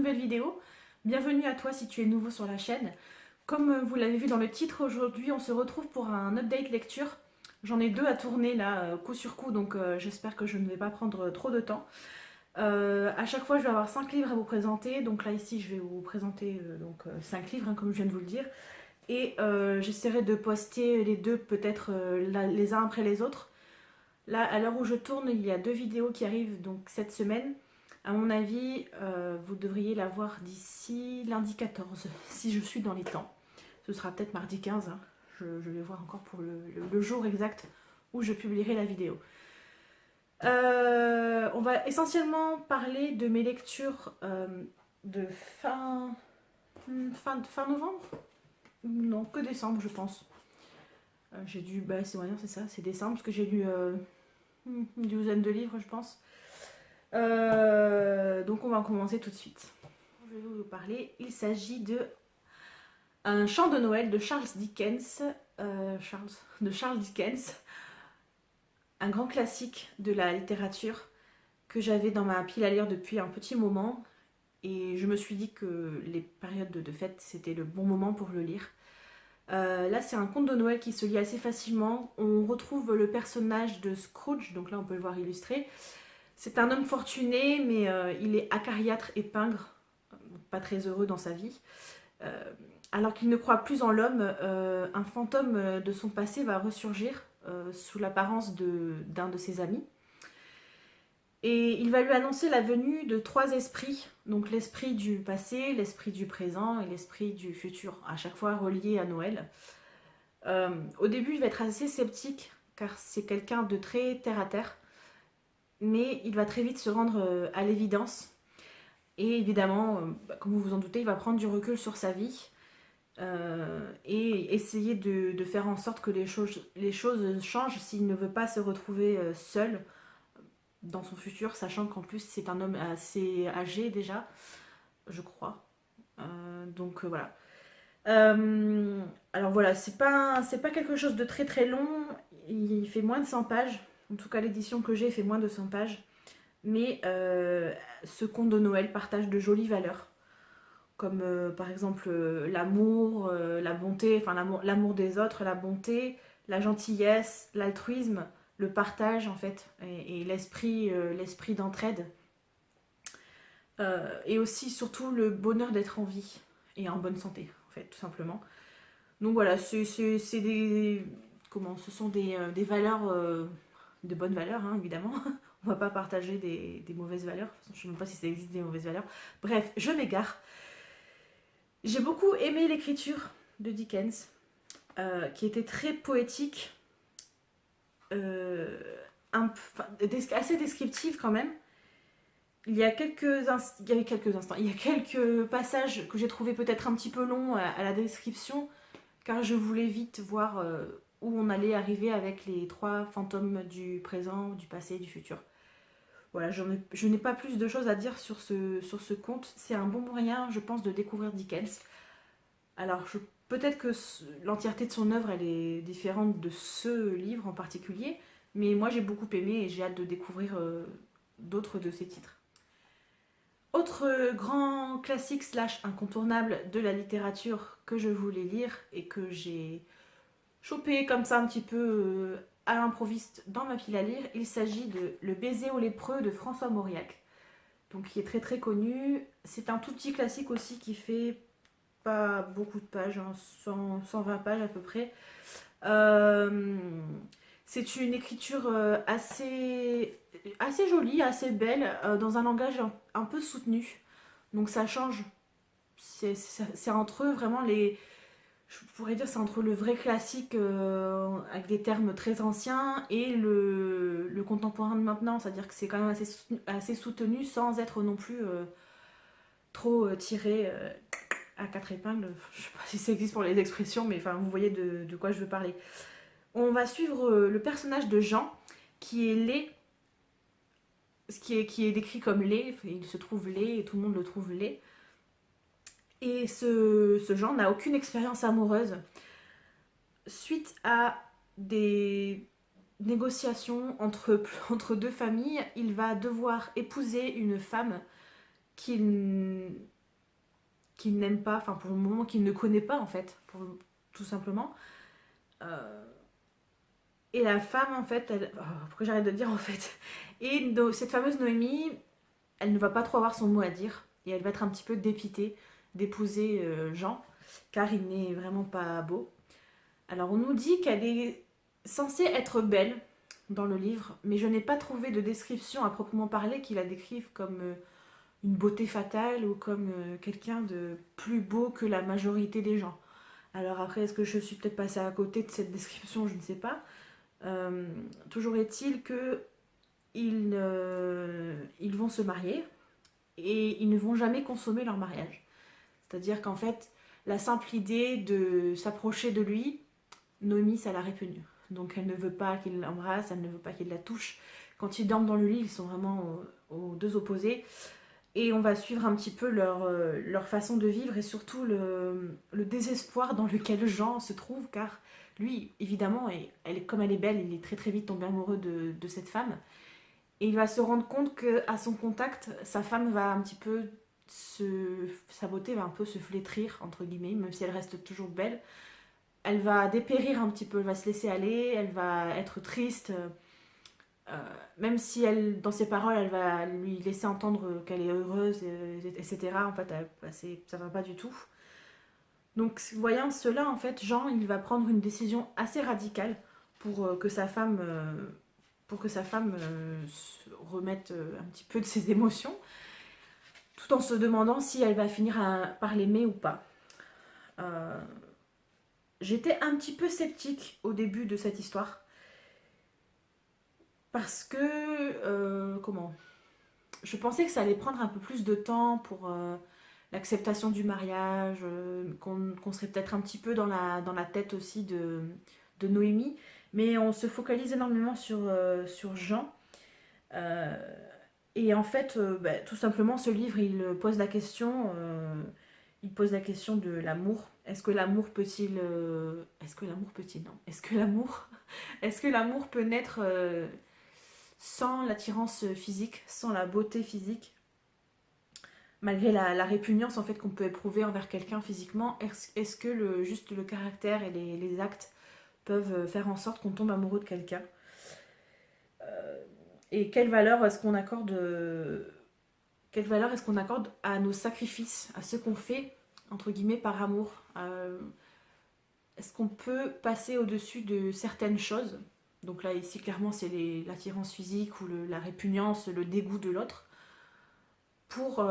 nouvelle vidéo. Bienvenue à toi si tu es nouveau sur la chaîne. Comme vous l'avez vu dans le titre, aujourd'hui on se retrouve pour un update lecture. J'en ai deux à tourner là, coup sur coup, donc j'espère que je ne vais pas prendre trop de temps. À chaque fois je vais avoir 5 livres à vous présenter, donc là ici je vais vous présenter 5 livres hein, comme je viens de vous le dire. Et j'essaierai de poster les deux peut-être les uns après les autres. Là, à l'heure où je tourne, il y a 2 vidéos qui arrivent donc cette semaine. À mon avis, vous devriez la voir d'ici lundi 14, si je suis dans les temps. Ce sera peut-être mardi 15, hein. Je vais voir encore pour le jour exact où je publierai la vidéo. On va essentiellement parler de mes lectures de fin novembre. Non, que décembre, je pense. J'ai dû, c'est ça, c'est décembre, parce que j'ai lu une douzaine de livres, je pense. Donc on va commencer tout de suite. Je vais vous parler. Il s'agit de Un chant de Noël de Charles Dickens. Charles Dickens, un grand classique de la littérature que j'avais dans ma pile à lire depuis un petit moment. Et je me suis dit que les périodes de fête, c'était le bon moment pour le lire. Là, c'est un conte de Noël qui se lit assez facilement. On retrouve le personnage de Scrooge, donc là on peut le voir illustré. C'est un homme fortuné, mais il est acariâtre et pingre, pas très heureux dans sa vie. Alors qu'il ne croit plus en l'homme, un fantôme de son passé va ressurgir sous l'apparence d'un de ses amis. Et il va lui annoncer la venue de 3 esprits, donc l'esprit du passé, l'esprit du présent et l'esprit du futur, à chaque fois reliés à Noël. Au début, il va être assez sceptique, car c'est quelqu'un de très terre-à-terre, mais il va très vite se rendre à l'évidence. Et évidemment, comme vous vous en doutez, il va prendre du recul sur sa vie et essayer de faire en sorte que les choses changent s'il ne veut pas se retrouver seul dans son futur, sachant qu'en plus c'est un homme assez âgé déjà, je crois. Voilà. Alors voilà, c'est pas quelque chose de très très long, il fait moins de 100 pages, en tout cas l'édition que j'ai fait moins de 100 pages, mais ce conte de Noël partage de jolies valeurs, comme par exemple l'amour, la bonté, enfin l'amour des autres, la bonté, la gentillesse, l'altruisme, le partage en fait, et l'esprit d'entraide. Et aussi surtout le bonheur d'être en vie et en bonne santé en fait, tout simplement. Donc voilà, c'est des... Comment, ce sont des valeurs, de bonnes valeurs hein, évidemment. On va pas partager des mauvaises valeurs. Je ne sais même pas si ça existe des mauvaises valeurs. Bref, je m'égare. J'ai beaucoup aimé l'écriture de Dickens, qui était très poétique, assez descriptive quand même. Il y avait quelques instants, il y a quelques passages que j'ai trouvé peut-être un petit peu longs à la description, car je voulais vite voir où on allait arriver avec les 3 fantômes du présent, du passé et du futur. Voilà, je n'ai pas plus de choses à dire sur ce conte. C'est un bon moyen, je pense, de découvrir Dickens. Alors, peut-être que l'entièreté de son œuvre, elle est différente de ce livre en particulier, mais moi j'ai beaucoup aimé et j'ai hâte de découvrir d'autres de ses titres. Autre grand classique / incontournable de la littérature que je voulais lire et que j'ai chopé comme ça un petit peu à l'improviste dans ma pile à lire, il s'agit de Le baiser aux lépreux de François Mauriac, donc qui est très très connu. C'est un tout petit classique aussi qui fait pas beaucoup de pages, hein, 120 pages à peu près. C'est une écriture assez jolie, assez belle, dans un langage un peu soutenu. Donc ça change. C'est entre eux vraiment les... Je pourrais dire c'est entre le vrai classique avec des termes très anciens et le contemporain de maintenant. C'est-à-dire que c'est quand même assez soutenu sans être non plus trop tiré à 4 épingles. Je ne sais pas si ça existe pour les expressions, mais enfin vous voyez de quoi je veux parler. On va suivre le personnage de Jean, qui est laid, qui est décrit comme laid, il se trouve laid et tout le monde le trouve laid. Et ce Jean n'a aucune expérience amoureuse. Suite à des négociations entre 2 familles, il va devoir épouser une femme qu'il qu'il n'aime pas, enfin pour le moment qu'il ne connaît pas en fait, tout simplement. Et la femme en fait, pourquoi j'arrête de dire en fait, et cette fameuse Noémie, elle ne va pas trop avoir son mot à dire, et elle va être un petit peu dépitée d'épouser Jean, car il n'est vraiment pas beau. Alors on nous dit qu'elle est censée être belle dans le livre, mais je n'ai pas trouvé de description à proprement parler qui la décrive comme une beauté fatale ou comme quelqu'un de plus beau que la majorité des gens. Alors après, est-ce que je suis peut-être passée à côté de cette description? Je ne sais pas. Toujours est-il que ils vont se marier et ils ne vont jamais consommer leur mariage. C'est-à-dire qu'en fait, la simple idée de s'approcher de lui, Noémie, ça la répugne. Donc elle ne veut pas qu'il l'embrasse, elle ne veut pas qu'il la touche. Quand ils dorment dans le lit, ils sont vraiment aux deux opposés. Et on va suivre un petit peu leur façon de vivre et surtout le désespoir dans lequel Jean se trouve, car lui, évidemment, comme elle est belle, il est très très vite tombé amoureux de cette femme. Et il va se rendre compte qu'à son contact, sa femme va un petit peu sa beauté va un peu se flétrir, entre guillemets, même si elle reste toujours belle. Elle va dépérir un petit peu, elle va se laisser aller, elle va être triste. Même si elle, dans ses paroles, elle va lui laisser entendre qu'elle est heureuse, etc. En fait, ça va pas du tout. Donc, voyant cela, en fait, Jean, il va prendre une décision assez radicale pour que sa femme, se remette un petit peu de ses émotions, tout en se demandant si elle va finir par l'aimer ou pas. J'étais un petit peu sceptique au début de cette histoire. Parce que, je pensais que ça allait prendre un peu plus de temps pour l'acceptation du mariage, qu'on serait peut-être un petit peu dans la tête aussi de Noémie. Mais on se focalise énormément sur Jean. Et en fait, tout simplement, ce livre, il pose la question de l'amour. Est-ce que l'amour peut-il... est-ce que l'amour peut-il... Non. Est-ce que l'amour peut naître sans l'attirance physique, sans la beauté physique, malgré la répugnance en fait qu'on peut éprouver envers quelqu'un physiquement? Est-ce que juste le caractère et les actes peuvent faire en sorte qu'on tombe amoureux de quelqu'un? Et quelle valeur est-ce qu'on accorde à nos sacrifices, à ce qu'on fait entre guillemets par amour? Est-ce qu'on peut passer au-dessus de certaines choses? Donc là, ici, clairement, c'est l'attirance physique ou la répugnance, le dégoût de l'autre, pour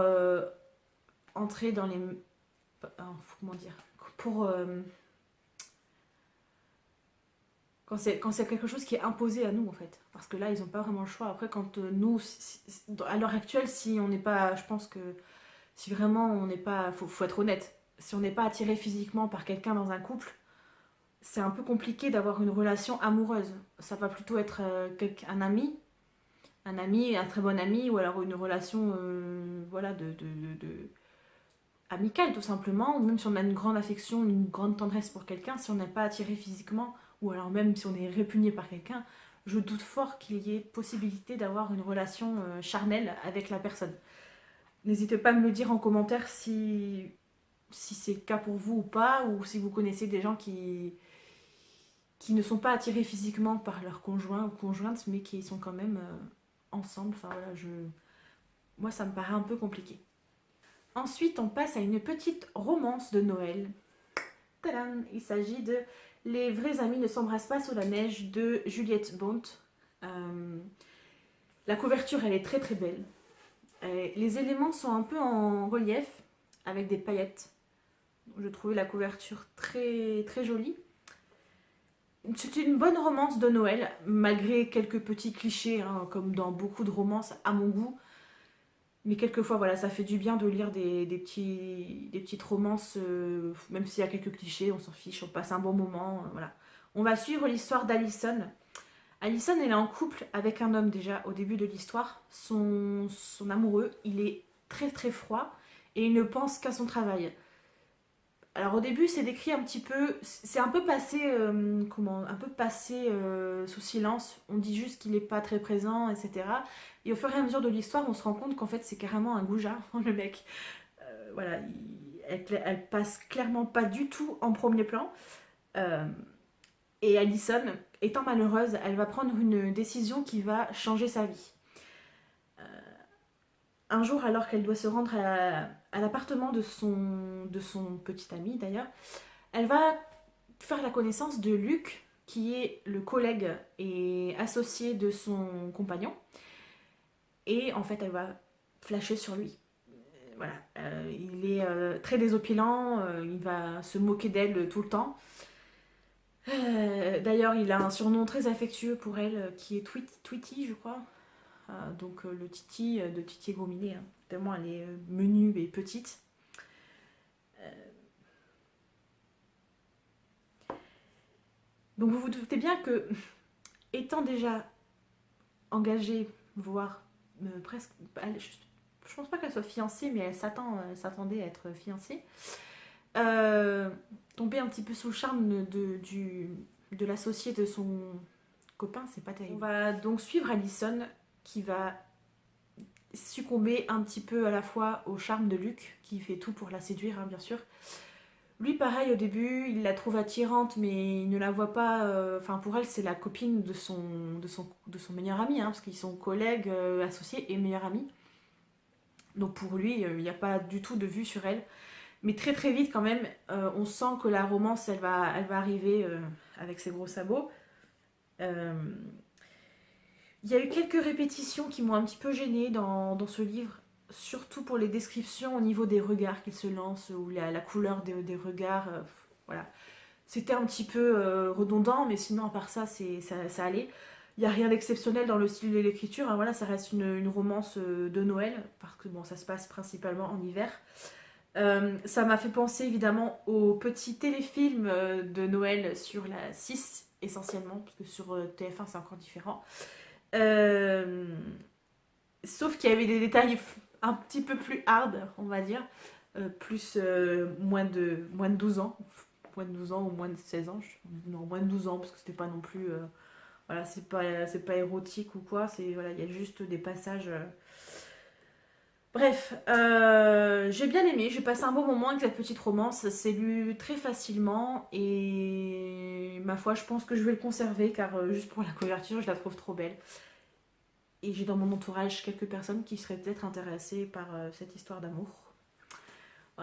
entrer dans les... comment dire? Pour... quand c'est quelque chose qui est imposé à nous, en fait. Parce que là, ils n'ont pas vraiment le choix. Après, quand nous, à l'heure actuelle, si on n'est pas... Je pense que si vraiment on n'est pas... Faut être honnête. Si on n'est pas attiré physiquement par quelqu'un dans un couple, c'est un peu compliqué d'avoir une relation amoureuse. Ça va plutôt être un ami, un très bon ami, ou alors une relation voilà, amicale tout simplement, ou même si on a une grande affection, une grande tendresse pour quelqu'un, si on n'est pas attiré physiquement, ou alors même si on est répugné par quelqu'un, je doute fort qu'il y ait possibilité d'avoir une relation charnelle avec la personne. N'hésitez pas à me le dire en commentaire si c'est le cas pour vous ou pas, ou si vous connaissez des gens qui ne sont pas attirés physiquement par leur conjoint ou conjointe, mais qui sont quand même ensemble. Enfin voilà, moi ça me paraît un peu compliqué. Ensuite, on passe à une petite romance de Noël. Tadam! Il s'agit de Les vrais amis ne s'embrassent pas sous la neige de Juliette Bont. La couverture, elle est très très belle. Les éléments sont un peu en relief, avec des paillettes. Je trouvais la couverture très très jolie. C'est une bonne romance de Noël, malgré quelques petits clichés, hein, comme dans beaucoup de romances à mon goût. Mais quelquefois, voilà, ça fait du bien de lire des petites romances, même s'il y a quelques clichés, on s'en fiche, on passe un bon moment, voilà. On va suivre l'histoire d'Alison. Alison, elle est en couple avec un homme déjà au début de l'histoire. Son amoureux, il est très très froid et il ne pense qu'à son travail. Alors au début c'est décrit un petit peu, c'est un peu passé, sous silence, on dit juste qu'il n'est pas très présent, etc. Et au fur et à mesure de l'histoire on se rend compte qu'en fait c'est carrément un goujat, le mec. Voilà, elle passe clairement pas du tout en premier plan. Et Allison, étant malheureuse, elle va prendre une décision qui va changer sa vie. Un jour, alors qu'elle doit se rendre à l'appartement de son petit ami d'ailleurs, elle va faire la connaissance de Luc, qui est le collègue et associé de son compagnon. Et en fait, elle va flasher sur lui. Voilà, il est très désopilant, il va se moquer d'elle tout le temps. D'ailleurs, il a un surnom très affectueux pour elle, qui est Tweety, je crois. Donc le Titi de Titi Gominé, hein. Tellement elle est menue et petite. Donc vous vous doutez bien que, étant déjà engagée, voire presque, je pense pas qu'elle soit fiancée, mais elle s'attendait à être fiancée, tomber un petit peu sous le charme de l'associé de son copain, c'est pas terrible. On va donc suivre Allison, qui va succomber un petit peu à la fois au charme de Luc, qui fait tout pour la séduire, hein, bien sûr. Lui, pareil, au début, il la trouve attirante, mais il ne la voit pas. Enfin, pour elle, c'est la copine de son meilleur ami, hein, parce qu'ils sont collègues, associés et meilleurs amis. Donc pour lui, il n'y a pas du tout de vue sur elle. Mais très très vite, quand même, on sent que la romance, elle va arriver avec ses gros sabots. Il y a eu quelques répétitions qui m'ont un petit peu gênée dans ce livre, surtout pour les descriptions au niveau des regards qu'il se lance, ou la couleur des regards. Voilà. C'était un petit peu redondant, mais sinon, à part ça, ça allait. Il n'y a rien d'exceptionnel dans le style de l'écriture, hein, voilà, ça reste une romance de Noël, parce que bon, ça se passe principalement en hiver. Ça m'a fait penser évidemment au petit téléfilm de Noël sur la 6 essentiellement, parce que sur TF1 c'est encore différent. Sauf qu'il y avait des détails un petit peu plus hard, on va dire, plus moins de 12 ans, moins de 12 ans ou moins de 16 ans, non, moins de 12 ans, parce que c'était pas non plus, voilà, c'est pas érotique ou quoi, voilà, il y a juste des passages. Bref, j'ai bien aimé, j'ai passé un bon moment avec cette petite romance, c'est lu très facilement et ma foi, je pense que je vais le conserver car juste pour la couverture, je la trouve trop belle. Et j'ai dans mon entourage quelques personnes qui seraient peut-être intéressées par cette histoire d'amour.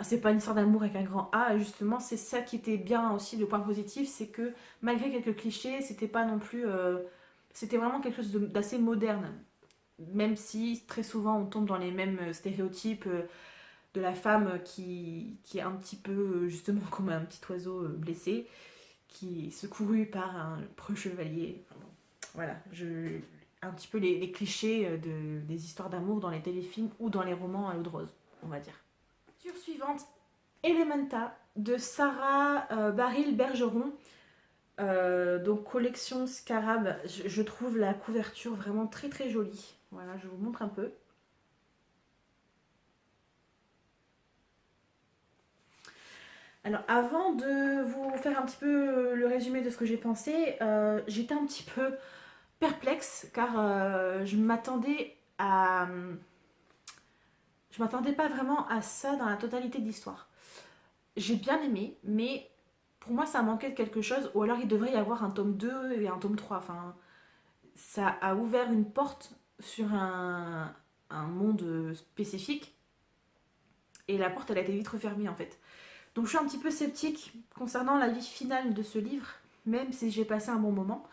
C'est pas une histoire d'amour avec un grand A, justement, c'est ça qui était bien aussi, le point positif, c'est que malgré quelques clichés, c'était pas non plus. C'était vraiment quelque chose d'assez moderne. Même si très souvent on tombe dans les mêmes stéréotypes de la femme qui est un petit peu justement comme un petit oiseau blessé, qui est secouru par un preux chevalier. Enfin, bon, voilà, un petit peu les clichés des histoires d'amour dans les téléfilms ou dans les romans à l'eau de rose, on va dire. Sur suivante, Elementa de Sarah Baril Bergeron. Donc collection Scarab, je trouve la couverture vraiment très très jolie. Voilà, je vous montre un peu. Alors avant de vous faire un petit peu le résumé de ce que j'ai pensé, j'étais un petit peu perplexe car je m'attendais pas vraiment à ça dans la totalité de l'histoire. J'ai bien aimé, mais pour moi ça manquait de quelque chose, ou alors il devrait y avoir un tome 2 et un tome 3. Enfin, ça a ouvert une porte sur un monde spécifique, et la porte elle a été vite refermée en fait. Donc je suis un petit peu sceptique concernant la vie finale de ce livre, même si j'ai passé un bon moment.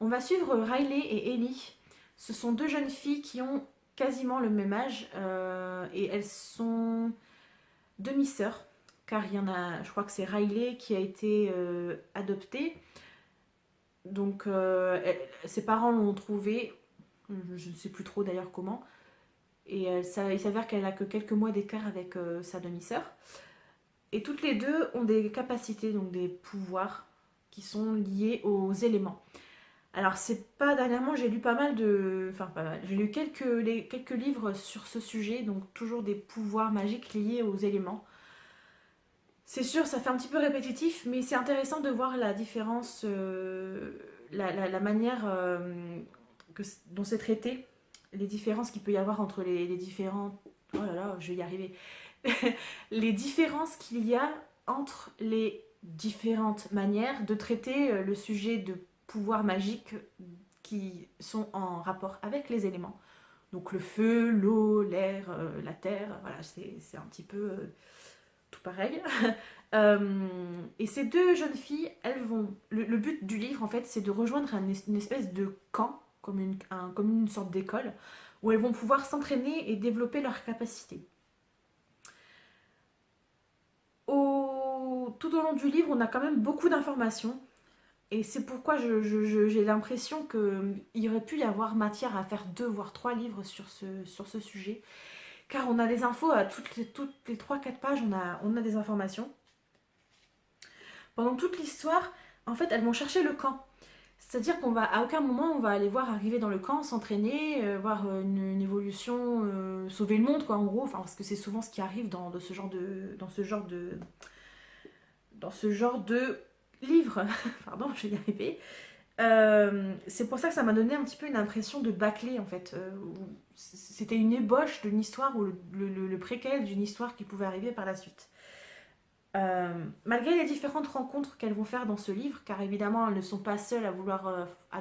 On va suivre Riley et Ellie. Ce sont deux jeunes filles qui ont quasiment le même âge, et elles sont demi-sœurs, car il y en a, je crois que c'est Riley qui a été adoptée. Donc ses parents l'ont trouvée, je ne sais plus trop d'ailleurs comment, et il s'avère qu'elle a que quelques mois d'écart avec sa demi-sœur. Et toutes les deux ont des capacités, donc des pouvoirs qui sont liés aux éléments. Alors c'est pas dernièrement, j'ai lu pas mal de... Enfin pas mal, j'ai lu quelques livres sur ce sujet, donc toujours des pouvoirs magiques liés aux éléments. C'est sûr, ça fait un petit peu répétitif, mais c'est intéressant de voir la différence, la manière dont c'est traité, les différences qu'il peut y avoir entre les différents... Oh là là, je vais y arriver. les différences qu'il y a entre les différentes manières de traiter le sujet de pouvoirs magiques qui sont en rapport avec les éléments. Donc le feu, l'eau, l'air, la terre, voilà, c'est un petit peu tout pareil. Et ces deux jeunes filles, elles vont... Le but du livre, en fait, c'est de rejoindre une espèce de camp, comme une sorte d'école, où elles vont pouvoir s'entraîner et développer leurs capacités. Tout au long du livre, on a quand même beaucoup d'informations. Et c'est pourquoi j'ai l'impression qu'il y aurait pu y avoir matière à faire 2 voire 3 livres sur ce sujet. Car on a des infos à toutes les 3-4 pages, on a des informations. Pendant toute l'histoire, en fait, elles vont chercher le camp. C'est-à-dire qu'à aucun moment on va aller voir arriver dans le camp, s'entraîner, voir une évolution, sauver le monde, quoi, en gros. Enfin, parce que c'est souvent ce qui arrive dans ce genre de livre. Pardon, je vais y arriver. C'est pour ça que ça m'a donné un petit peu une impression de bâclé, en fait. C'était une ébauche d'une histoire, ou le préquel d'une histoire qui pouvait arriver par la suite. Malgré les différentes rencontres qu'elles vont faire dans ce livre, car évidemment elles ne sont pas seules à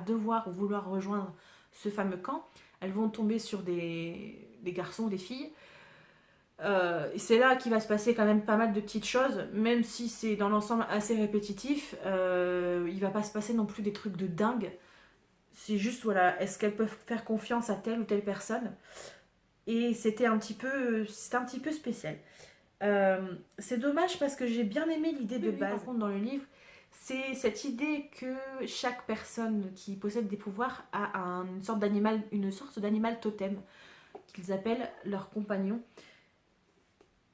devoir ou vouloir rejoindre ce fameux camp, elles vont tomber sur des garçons, des filles. Et c'est là qu'il va se passer quand même pas mal de petites choses, même si c'est dans l'ensemble assez répétitif. Il va pas se passer non plus des trucs de dingue. C'est juste, voilà, est-ce qu'elles peuvent faire confiance à telle ou telle personne? Et c'était un petit peu spécial. C'est dommage parce que j'ai bien aimé l'idée de base. Par contre, dans le livre, c'est cette idée que chaque personne qui possède des pouvoirs a une sorte d'animal totem qu'ils appellent leur compagnon,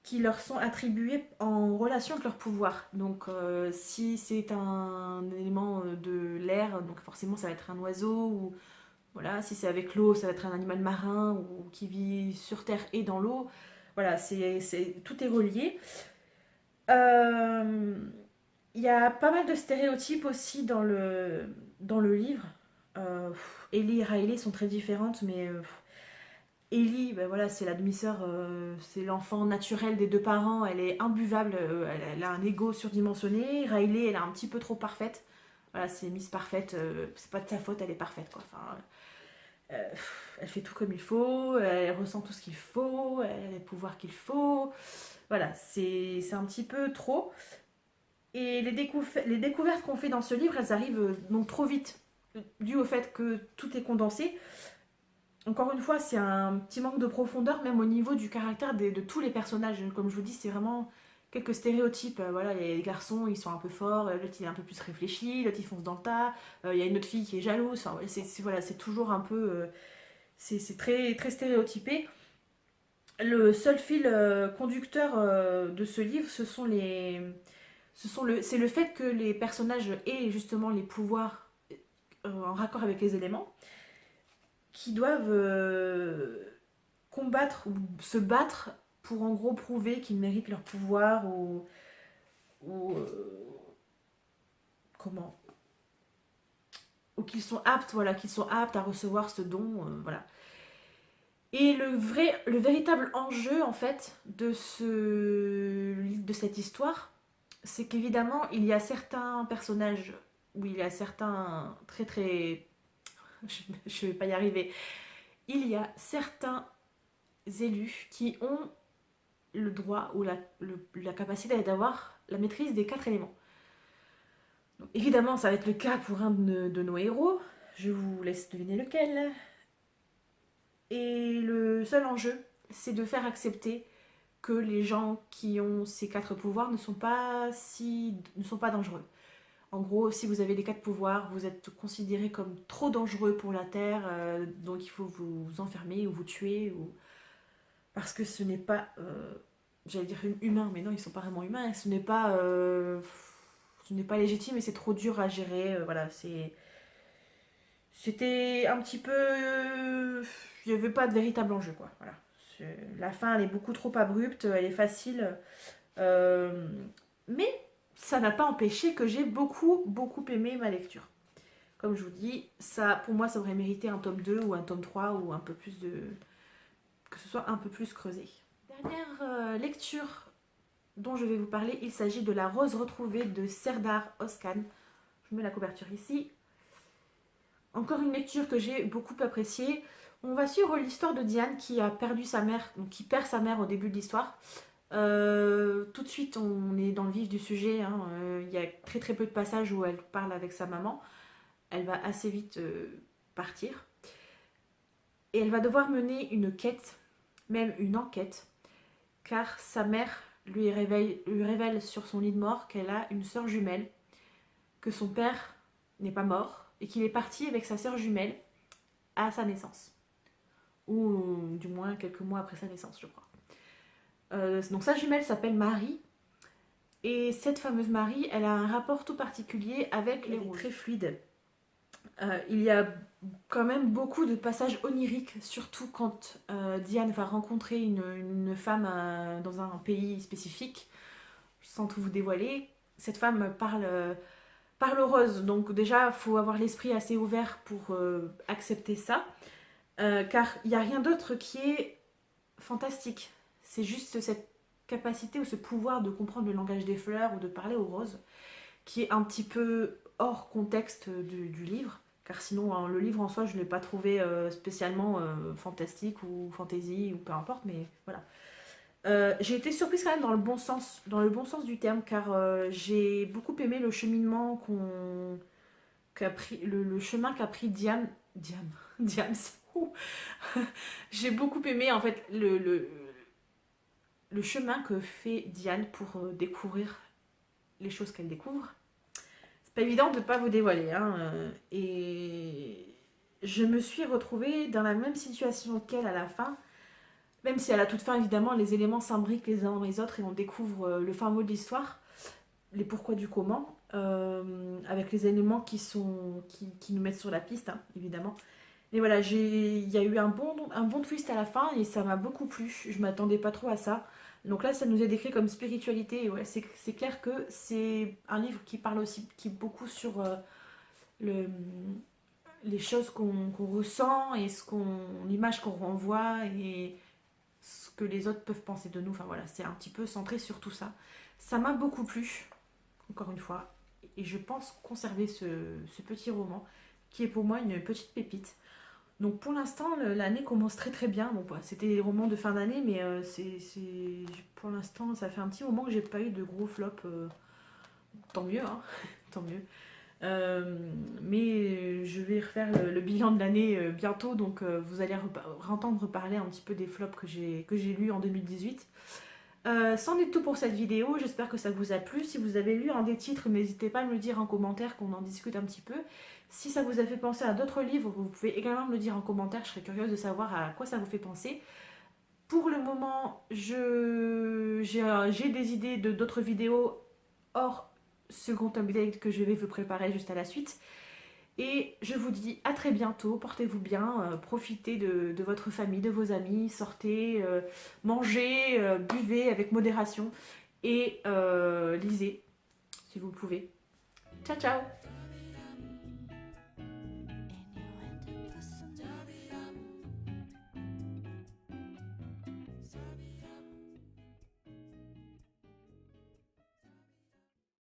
qui leur sont attribués en relation avec leur pouvoir. Donc si c'est un élément de l'air, donc forcément ça va être un oiseau, ou voilà, si c'est avec l'eau, ça va être un animal marin ou qui vit sur terre et dans l'eau. Voilà, tout est relié. Il y a pas mal de stéréotypes aussi dans le livre. Ellie et Riley sont très différentes, mais Ellie, ben voilà, c'est la demi-sœur, c'est l'enfant naturel des deux parents, elle est imbuvable, elle a un ego surdimensionné. Riley, elle est un petit peu trop parfaite. Voilà, c'est Miss Parfaite, c'est pas de sa faute, elle est parfaite, quoi. Enfin, elle fait tout comme il faut, elle ressent tout ce qu'il faut, elle a les pouvoirs qu'il faut. Voilà, c'est un petit peu trop. Et les découvertes qu'on fait dans ce livre, elles arrivent donc trop vite, dû au fait que tout est condensé. Encore une fois, c'est un petit manque de profondeur, même au niveau du caractère de tous les personnages. Comme je vous dis, c'est vraiment quelques stéréotypes. Voilà, les garçons, ils sont un peu forts, l'autre, il est un peu plus réfléchi, l'autre, il fonce dans le tas. Il y a une autre fille qui est jalouse. Enfin, voilà, c'est toujours un peu... c'est très, très stéréotypé. Le seul fil conducteur de ce livre, c'est le fait que les personnages aient justement les pouvoirs en raccord avec les éléments, qui doivent combattre ou se battre pour en gros prouver qu'ils méritent leur pouvoir, comment, ou qu'ils sont aptes, voilà, qu'ils sont aptes à recevoir ce don, voilà. Et le véritable enjeu en fait de cette histoire, c'est qu'évidemment il y a certains personnages où il y a certains très très, je vais pas y arriver, il y a certains élus qui ont le droit ou la capacité d'avoir la maîtrise des 4 éléments. Donc, évidemment, ça va être le cas pour un de nos héros. Je vous laisse deviner lequel. Et le seul enjeu, c'est de faire accepter que les gens qui ont ces 4 pouvoirs ne sont pas dangereux. En gros, si vous avez les 4 pouvoirs, vous êtes considéré comme trop dangereux pour la Terre, donc il faut vous enfermer ou vous tuer, parce que ce n'est pas, j'allais dire humain, mais non, ils sont pas vraiment humains, ce n'est pas légitime et c'est trop dur à gérer, voilà, c'était un petit peu, il n'y avait pas de véritable enjeu, quoi, voilà. La fin, elle est beaucoup trop abrupte, elle est facile, mais ça n'a pas empêché que j'ai beaucoup, beaucoup aimé ma lecture. Comme je vous dis, pour moi, ça aurait mérité un tome 2 ou un tome 3 ou un peu plus que ce soit un peu plus creusé. Dernière lecture dont je vais vous parler, il s'agit de La Rose retrouvée de Serdar Özcan. Je mets la couverture ici. Encore une lecture que j'ai beaucoup appréciée. On va suivre l'histoire de Diane qui a perdu sa mère, donc qui perd sa mère au début de l'histoire. Tout de suite, on est dans le vif du sujet. Hein. Il y a très peu de passages où elle parle avec sa maman. Elle va assez vite partir. Et elle va devoir mener une quête, même une enquête, car sa mère lui révèle sur son lit de mort qu'elle a une sœur jumelle, que son père n'est pas mort et qu'il est parti avec sa sœur jumelle à sa naissance. Ou du moins quelques mois après sa naissance, je crois. Donc sa jumelle s'appelle Marie. Et cette fameuse Marie, elle a un rapport tout particulier avec les roses. Très fluide. Il y a quand même beaucoup de passages oniriques, surtout quand Diane va rencontrer une femme dans un pays spécifique. Sans tout vous dévoiler, cette femme parle rose. Donc déjà, il faut avoir l'esprit assez ouvert pour accepter ça. Car il n'y a rien d'autre qui est fantastique. C'est juste cette capacité ou ce pouvoir de comprendre le langage des fleurs ou de parler aux roses qui est un petit peu hors contexte du livre. Car sinon, hein, le livre en soi, je ne l'ai pas trouvé spécialement fantastique ou fantasy ou peu importe, mais voilà. J'ai été surprise quand même dans le bon sens du terme, car j'ai beaucoup aimé le cheminement le chemin qu'a pris Diane. J'ai beaucoup aimé en fait le chemin que fait Diane pour découvrir les choses qu'elle découvre. C'est pas évident de ne pas vous dévoiler. Hein, et je me suis retrouvée dans la même situation qu'elle à la fin. Même si à la toute fin, évidemment, les éléments s'imbriquent les uns dans les autres et on découvre le fin mot de l'histoire, les pourquoi du comment, avec les éléments qui nous mettent sur la piste, hein, évidemment. Mais voilà, il y a eu un bon twist à la fin et ça m'a beaucoup plu. Je m'attendais pas trop à ça. Donc là, ça nous est décrit comme spiritualité. Et ouais, c'est clair que c'est un livre qui parle aussi beaucoup sur les choses qu'on ressent et l'image qu'on renvoie et ce que les autres peuvent penser de nous. Enfin voilà, c'est un petit peu centré sur tout ça. Ça m'a beaucoup plu, encore une fois. Et je pense conserver ce petit roman qui est pour moi une petite pépite. Donc pour l'instant, l'année commence très bien. Bon, c'était des romans de fin d'année, mais pour l'instant, ça fait un petit moment que j'ai pas eu de gros flops. Tant mieux, hein. Tant mieux. Mais je vais refaire le bilan de l'année bientôt, donc vous allez entendre parler un petit peu des flops que j'ai lus en 2018. C'en est tout pour cette vidéo, j'espère que ça vous a plu. Si vous avez lu un des titres, n'hésitez pas à me le dire en commentaire, qu'on en discute un petit peu. Si ça vous a fait penser à d'autres livres, vous pouvez également me le dire en commentaire, je serais curieuse de savoir à quoi ça vous fait penser. Pour le moment, j'ai des idées d'autres vidéos hors second update que je vais vous préparer juste à la suite. Et je vous dis à très bientôt, portez-vous bien, profitez de votre famille, de vos amis, sortez, mangez, buvez avec modération et lisez si vous le pouvez. Ciao ciao!